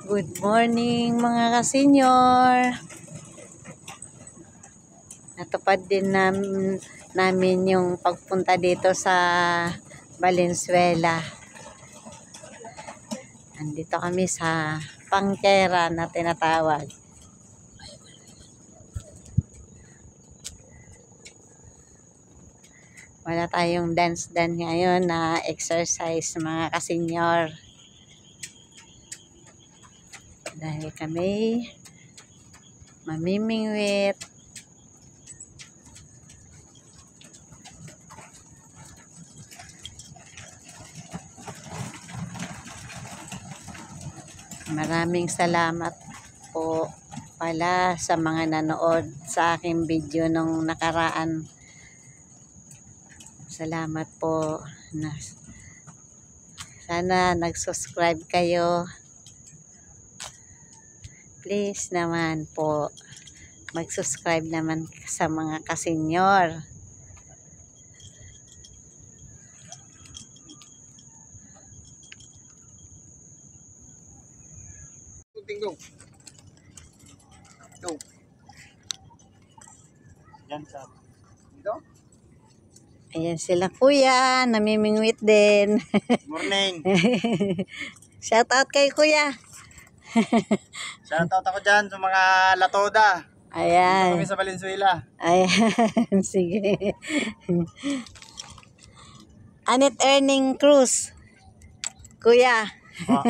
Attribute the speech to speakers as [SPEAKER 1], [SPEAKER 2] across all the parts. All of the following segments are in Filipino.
[SPEAKER 1] Good morning mga ka-senior. Natupad din namin yung pagpunta dito sa Valenzuela. Andito kami sa Pangkera na tinatawag. Wala tayong dance ngayon na exercise mga ka-senior. Dahil kami mamimingwit. Maraming salamat po pala sa mga nanood sa aking video nung nakaraan. Salamat po. Sana nag-subscribe kayo. Please naman po, mag-subscribe naman sa mga ka-senior. Ayan sila kuya, namimingwit din.
[SPEAKER 2] Morning.
[SPEAKER 1] Shout out kay kuya.
[SPEAKER 2] Shoutout ako dyan sa mga latoda.
[SPEAKER 1] Ayan.
[SPEAKER 2] Kami sa Valenzuela.
[SPEAKER 1] Ayan, sige. Anit Earning Cruise. Kuya,
[SPEAKER 2] Oh.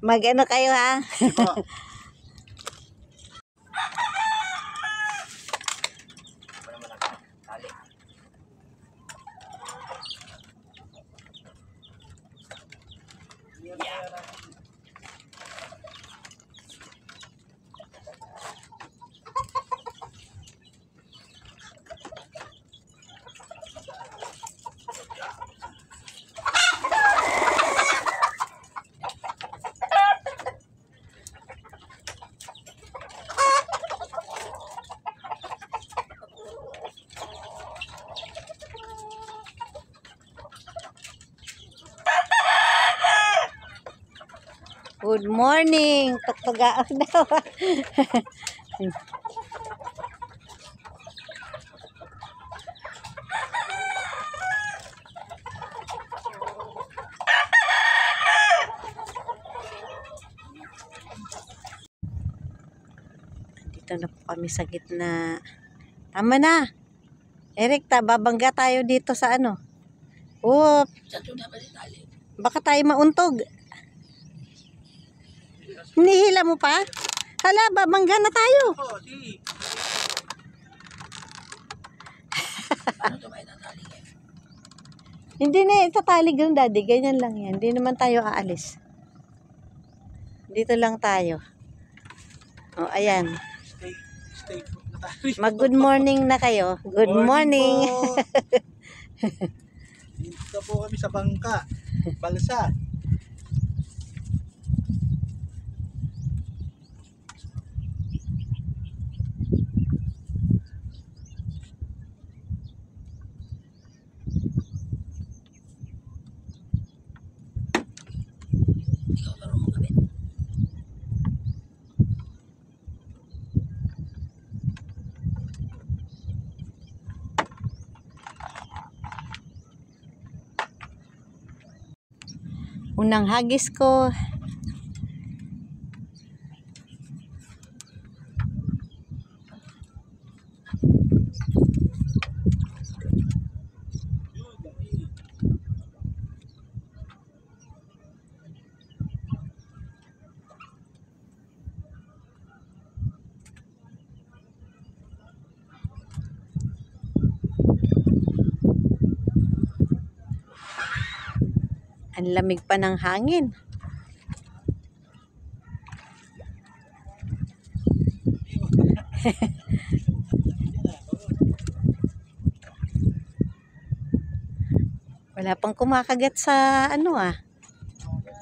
[SPEAKER 1] mag-ano kayo ha?
[SPEAKER 2] Ito.
[SPEAKER 1] Good morning. Pagpagaak daw. Dito na po kami sa gitna. Tama na. Eric, babangga tayo dito sa ano. Oh, baka tayo mauntog. Hinihila mo pa? Hala, babangga na tayo. Hindi na itatali ganun, daddy. Ganyan lang yan. Hindi naman tayo aalis. Dito lang tayo. O, ayan.
[SPEAKER 2] Stay put na tayo.
[SPEAKER 1] Mag-good morning na kayo. Good morning.
[SPEAKER 2] Dito po kami sa bangka. Balsa.
[SPEAKER 1] Unang hagis ko. Ang lamig pa ng hangin. Wala pang kumakagat sa ano ah.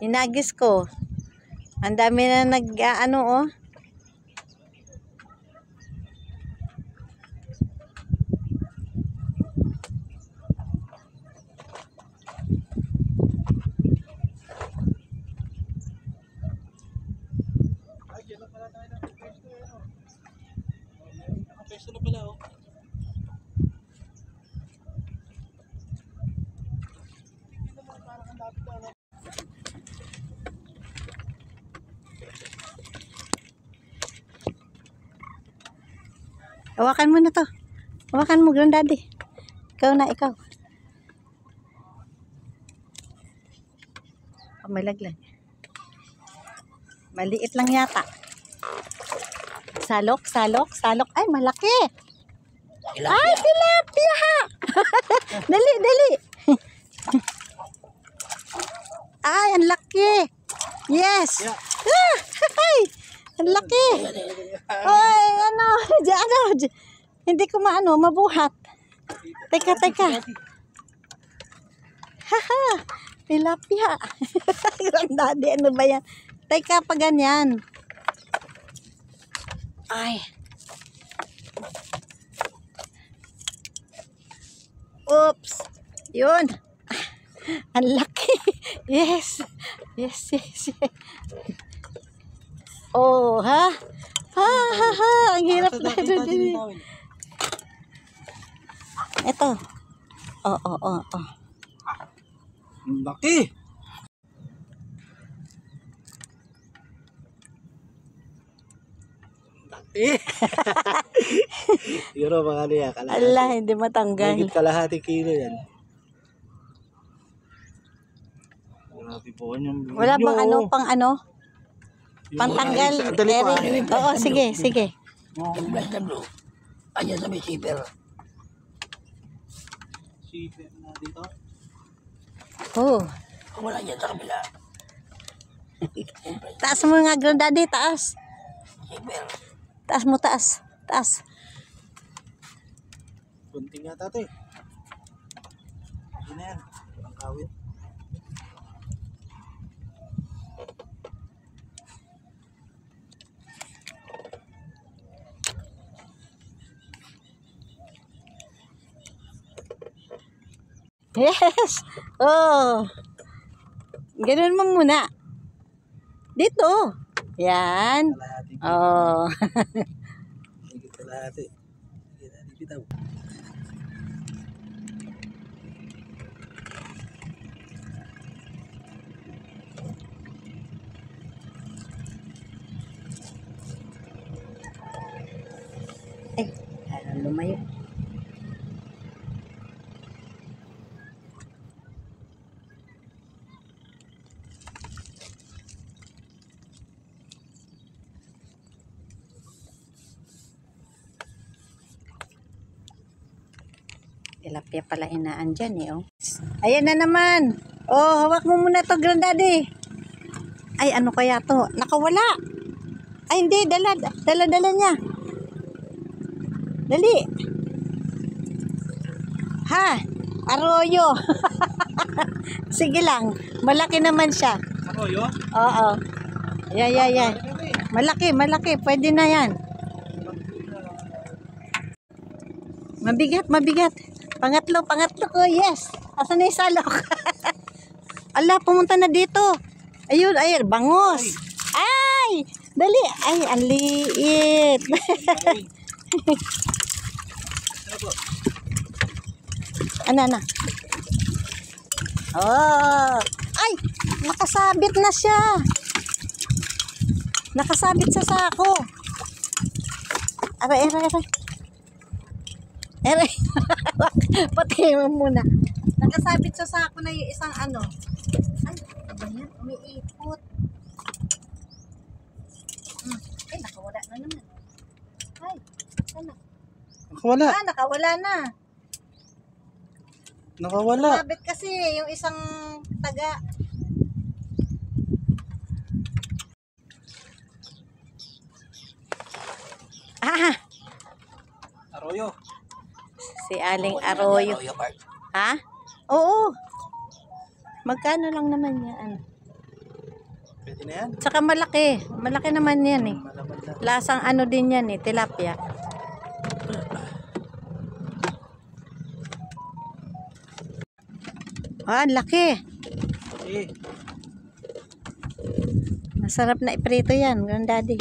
[SPEAKER 1] Hinagis ko. Ang dami na nag-ano oh.
[SPEAKER 2] Nakapesto na pala, oh.
[SPEAKER 1] Hawakan mo na to. Hawakan mo, Granddaddy. Ikaw na, ikaw. Oh, malaglag. Maliit lang yata. Salok, salok, salok. Ay, malaki. Ay, tilapia! Dali, dali. Ay, ang laki. Yes.
[SPEAKER 2] Yeah.
[SPEAKER 1] Ah, ay, ang laki. Ay, ano, hindi ko mabuhat. Teka, teka. Haha, tilapia. Granddaddy, ano ba yan? Teka, pa ganyan. Ay. Oops. Yun. Ang laki. Yes. Yes, yes, yes. Oh, ha? Ha, ha, ha. Ang hirap na. Ito. Oh, oh, oh, oh.
[SPEAKER 2] Laki! Laki! Siguro mga ano yan, kalahati.
[SPEAKER 1] Ala, hindi matanggal.
[SPEAKER 2] Higit kalahati kilo yan. Grabe po yung
[SPEAKER 1] Wala bang ano, pang ano? Pantanggal,
[SPEAKER 2] Dali pa.
[SPEAKER 1] Eric. Oo, sige, sige.
[SPEAKER 3] Yung blast na blue. Ayan sa may zipper.
[SPEAKER 2] Zipper na dito.
[SPEAKER 1] Oh.
[SPEAKER 3] Wala yan sa kabila.
[SPEAKER 1] Taas mo nga, Granddaddy, taas.
[SPEAKER 3] Zipper.
[SPEAKER 1] Taas mo, taas. Taas.
[SPEAKER 2] Bunting yata ito eh. Hindi na yan. Ang kawit.
[SPEAKER 1] Yes. Oh. Ganun mo muna. Dito. Yan.
[SPEAKER 2] Kalahati.
[SPEAKER 1] Oh.
[SPEAKER 2] Higit kalahati. Higit kalahati bitaw.
[SPEAKER 1] Eh, ano lumayo. Tilapia pala inaan dyan eh, oh. Ayan na naman. Oh, hawak mo muna to, Granddaddy. Ay, ano kaya to? Nakawala. Ay, hindi. Dala niya. Dali. Ha? Arroyo. Sige lang. Malaki naman siya.
[SPEAKER 2] Arroyo?
[SPEAKER 1] Oo. Yeah. Malaki. Pwede na yan. Mabigat. Pangatlo ko. Yes. Asan na yung salok? Ala, pumunta na dito. Ayun, bangos. Ay! Dali. Ay, ang liit. Ano? Oh! Ay! Nakasabit na siya. Nakasabit sa sako. Aray. Pati mo muna. Nakasabit sa sako na yung isang ano. Ay, ano ba yan? Umiipot. Ay, nakawala na naman. Ay, sana.
[SPEAKER 2] Nakawala.
[SPEAKER 1] Nakawala na.
[SPEAKER 2] Nakawala.
[SPEAKER 1] Nakasabit kasi yung isang taga.
[SPEAKER 2] Arroyo.
[SPEAKER 1] Si Aling Arroyo. Ha? Oo. Magkano lang naman yan?
[SPEAKER 2] Pwede na yan.
[SPEAKER 1] Tsaka malaki. Malaki naman yan eh.
[SPEAKER 2] Malaman na.
[SPEAKER 1] Lasang ano din yan eh. Tilapia. Ah, laki.
[SPEAKER 2] Eh,
[SPEAKER 1] Masarap na iprito yan, Granddaddy.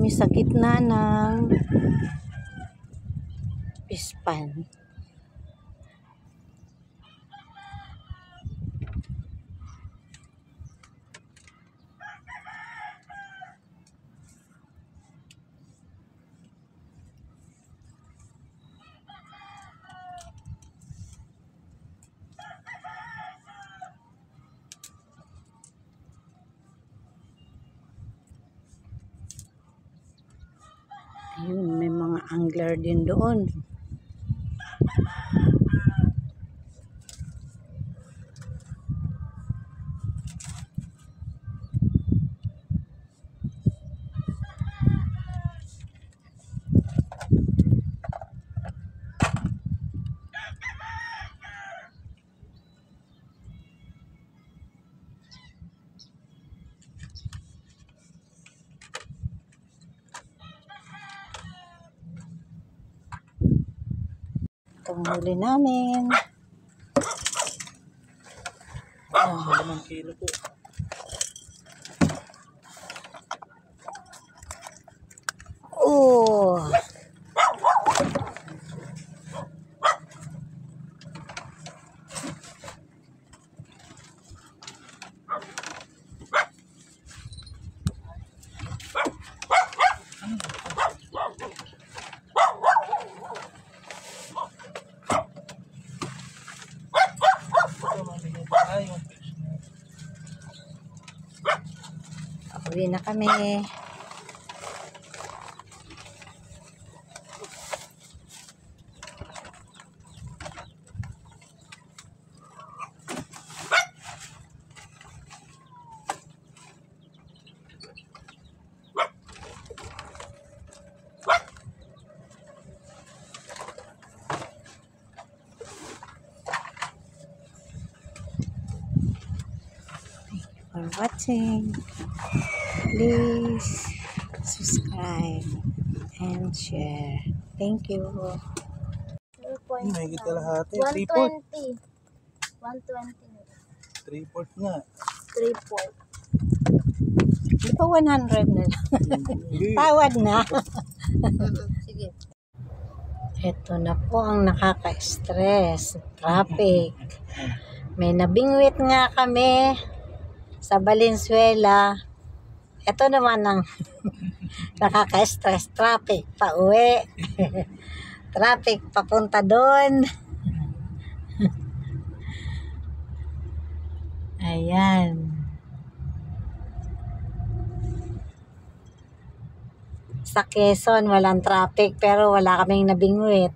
[SPEAKER 1] kami sa gitna ng pispan. Ayun, may mga angler din doon. Itong huli namin.
[SPEAKER 2] 5 kilo po.
[SPEAKER 1] Oh! Uwi na kami. For watching. Please subscribe and share. Thank you.
[SPEAKER 2] May higit kalahati. 3/4.
[SPEAKER 4] 120. 120.
[SPEAKER 2] 3/4 nga.
[SPEAKER 4] 3/4.
[SPEAKER 1] Di ba 100 na lang?
[SPEAKER 2] Hindi.
[SPEAKER 1] Tawad na.
[SPEAKER 4] Sige.
[SPEAKER 1] Ito na po ang nakaka-stress. Traffic. May nabingwit nga kami sa Valenzuela. Ito naman ang nakaka-stress. Traffic pa uwi. Traffic papunta doon. Ayan. Sa Quezon, walang traffic pero wala kaming nabingwit.